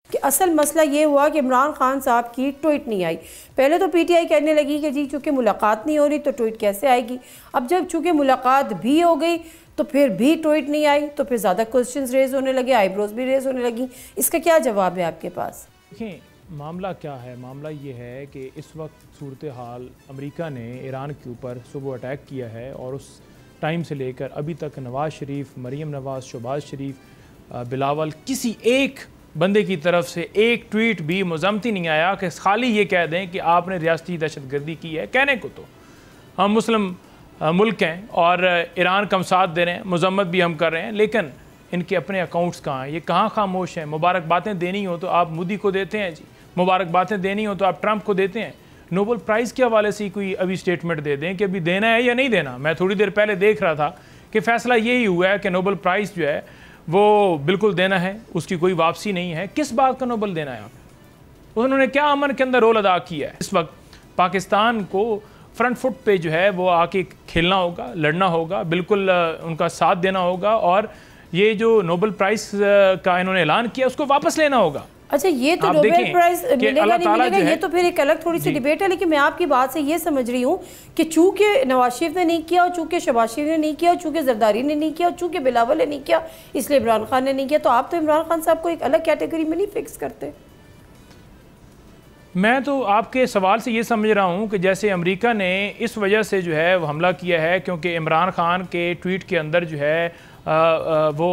कि असल मसला ये हुआ कि इमरान खान साहब की ट्वीट नहीं आई। पहले तो पीटीआई कहने लगी कि जी चूँकि मुलाकात नहीं हो रही तो ट्वीट कैसे आएगी। अब जब चूँकि मुलाकात भी हो गई तो फिर भी ट्वीट नहीं आई, तो फिर ज़्यादा क्वेश्चंस रेज होने लगे, आईब्रोज भी रेज होने लगी। इसका क्या जवाब है आपके पास? देखिए मामला क्या है, मामला ये है कि इस वक्त सूरत हाल अमेरिका ने ईरान के ऊपर सुबह अटैक किया है और उस टाइम से लेकर अभी तक नवाज़ शरीफ, मरीम नवाज़, शहबाज शरीफ, बिलावल, किसी एक बंदे की तरफ से एक ट्वीट भी मज़म्मती नहीं आया कि खाली ये कह दें कि आपने रियासती दहशतगर्दी की है। कहने को तो हम मुस्लिम मुल्क हैं और ईरान का हम साथ दे रहे हैं, मजम्मत भी हम कर रहे हैं, लेकिन इनके अपने अकाउंट्स कहाँ हैं? ये कहाँ खामोश हैं? मुबारकबातें देनी हो तो आप मोदी को देते हैं जी, मुबारकबातें देनी हो तो आप ट्रंप को देते हैं। नोबल प्राइज़ के हवाले से कोई अभी स्टेटमेंट दे दें कि अभी देना है या नहीं देना। मैं थोड़ी देर पहले देख रहा था कि फ़ैसला यही हुआ है कि नोबल प्राइज़ जो है वो बिल्कुल देना है, उसकी कोई वापसी नहीं है। किस बात का नोबल देना है? उन्होंने क्या अमन के अंदर रोल अदा किया है? इस वक्त पाकिस्तान को फ्रंट फुट पे जो है वो आके खेलना होगा, लड़ना होगा, बिल्कुल उनका साथ देना होगा और ये जो नोबल प्राइज़ का इन्होंने ऐलान किया उसको वापस लेना होगा। अच्छा, ये तो नोबेल प्राइज मिलेगा नहीं मिलेगा ये तो फिर एक अलग थोड़ी सी डिबेट है, लेकिन मैं आपकी बात से ये समझ रही हूँ कि चूंकि नवाज शरीफ ने नहीं किया और चूंकि शहबाज शरीफ ने नहीं किया और चूंकि जरदारी ने नहीं किया और चूंकि बिलावल ने नहीं किया इसलिए इमरान खान ने नहीं किया, तो आप तो इमरान खान साहब को एक अलग कैटेगरी में नहीं फिक्स करते। मैं तो आपके सवाल से ये समझ रहा हूँ कि जैसे अमेरिका ने इस वजह से जो है वो हमला किया है क्योंकि इमरान खान के ट्वीट के अंदर जो है वो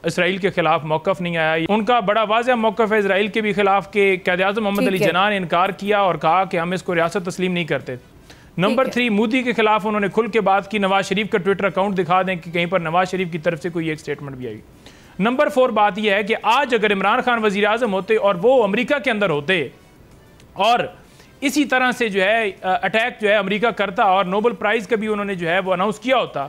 इसराइल के ख़िलाफ़ मौक़िफ़ नहीं आया। उनका बड़ा वाज़ेह मौक़िफ़ है इसराइल के भी ख़िलाफ़ के क़ायद-ए-आज़म मोहम्मद अली जिन्ना ने इनकार किया और कहा कि हम इसको रियासत तस्लीम नहीं करते। नंबर 3, मोदी के ख़िलाफ़ उन्होंने खुल के बात की। नवाज़ शरीफ का ट्विटर अकाउंट दिखा दें कि कहीं पर नवाज़ शरीफ की तरफ से कोई एक स्टेटमेंट भी आई। नंबर 4 बात यह है कि आज अगर इमरान खान वज़ीर आज़म होते और वो अमेरिका के अंदर होते और इसी तरह से जो है अटैक जो है अमेरिका करता और नोबेल प्राइज का भी उन्होंने जो है वो अनाउंस किया होता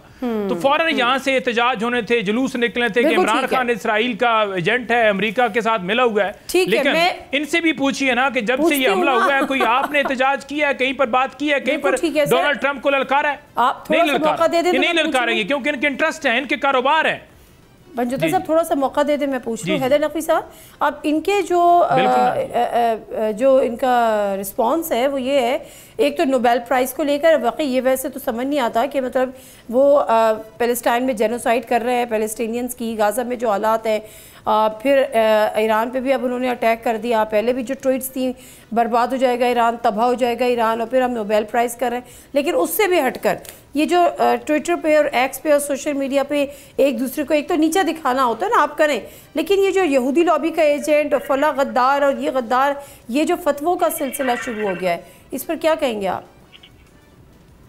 तो फौरन यहाँ से एहतजाज होने थे, जुलूस निकले थे कि इमरान खान इसराइल का एजेंट है, अमेरिका के साथ मिला हुआ है। लेकिन इनसे भी पूछिए ना कि जब से ये हमला हुआ है कोई आपने एहतजाज किया है, कहीं पर बात की है, कहीं पर डोनाल्ड ट्रंप को ललकारा है? नहीं ललकारेंगे क्योंकि इनके इंटरेस्ट है, इनके कारोबार है। बंजुता साहब थोड़ा सा मौका दे दे, मैं पूछ रही हूँ हैदर नकवी साहब, अब इनके जो इनका रिस्पांस है वो ये है, एक तो नोबेल प्राइज़ को लेकर वाकई ये वैसे तो समझ नहीं आता कि मतलब वो पैलेस्टाइन में जेनोसाइड कर रहे हैं पैलेस्टीनियंस की, गाज़ा में जो हालात हैं, फिर ईरान पे भी अब उन्होंने अटैक कर दिया, पहले भी जो ट्वीट्स थी बर्बाद हो जाएगा ईरान, तबाह हो जाएगा ईरान, और फिर हम नोबेल प्राइज़ कर रहे हैं। लेकिन उससे भी हटकर ये जो ट्विटर पे और एक्स पे और सोशल मीडिया पे एक दूसरे को एक तो नीचा दिखाना होता है ना, आप करें, लेकिन ये जो यहूदी लॉबी का एजेंट और फला गद्दार और ये गद्दार, ये जो फतवों का सिलसिला शुरू हो गया है, इस पर क्या कहेंगे आप?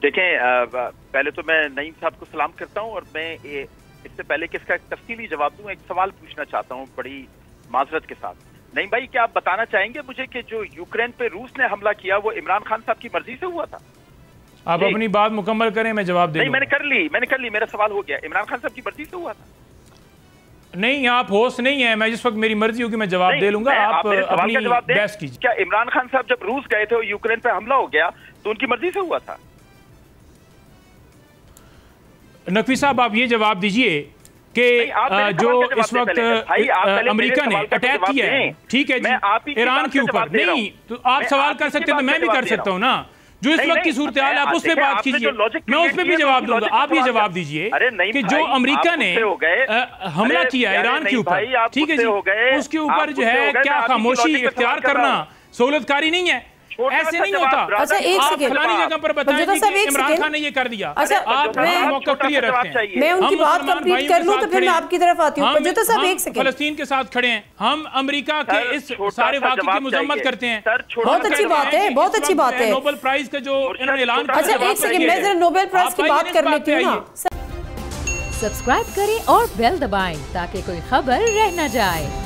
देखें, पहले तो मैं नईम साहब को सलाम करता हूँ और मैं इससे पहले कि इसका तफसीली जवाब दूं एक सवाल पूछना चाहता हूँ बड़ी माजरत के साथ। नईम भाई, क्या आप बताना चाहेंगे मुझे कि जो यूक्रेन पे रूस ने हमला किया वो इमरान खान साहब की मर्जी से हुआ था? आप अपनी बात मुकम्मल करें, मैं जवाब दे। नहीं, मैंने कर ली, मेरा सवाल हो गया। इमरान खान साहब की मर्जी से हुआ था? नहीं, आप होस्ट नहीं है, मैं जिस वक्त मेरी मर्जी होगी मैं जवाब दे लूंगा, आप अपनी बहस कीजिए। क्या इमरान खान साहब जब रूस गए थे और यूक्रेन पे हमला हो गया तो उनकी मर्जी से हुआ था? नकवी साहब आप ये जवाब दीजिए कि जो इस वक्त अमेरिका ने अटैक किया है, ठीक है जी, ईरान के ऊपर, नहीं तो आप सवाल कर सकते हैं तो मैं भी कर सकता हूँ ना, जो इस वक्त की सूरत हाल है आप उस पर बात कीजिए, मैं उस पर भी जवाब दूंगा। आप ये जवाब दीजिए कि जो अमेरिका ने हमला किया ईरान के ऊपर, ठीक है जी, उसके ऊपर जो है क्या खामोशी इख्तियार करना सहूलतकारी नहीं है? ऐसे नहीं होता। अच्छा, एक सेकंड, फलानी जगह पर बताएं कि इमरान खान ने ये कर दिया। अच्छा, आप मौका क्लियर रखते हैं, मैं उनकी बात कंप्लीट कर लूं तो फिर मैं आपकी तरफ आती हूं। पंजुता साहब एक सेकंड, फलस्तीन के साथ खड़े हैं, हम अमेरिका के इस सारे वाक़े की मजम्मत करते हैं। बहुत अच्छी बात है, बहुत अच्छी बात है। नोबेल प्राइज का जो इन्होंने ऐलान किया। अच्छा एक सेकंड, मैं जरा नोबेल प्राइज की बात कर लेती हूँ ना। सब्सक्राइब करें और बेल दबाएं ताकि कोई खबर रह न जाए।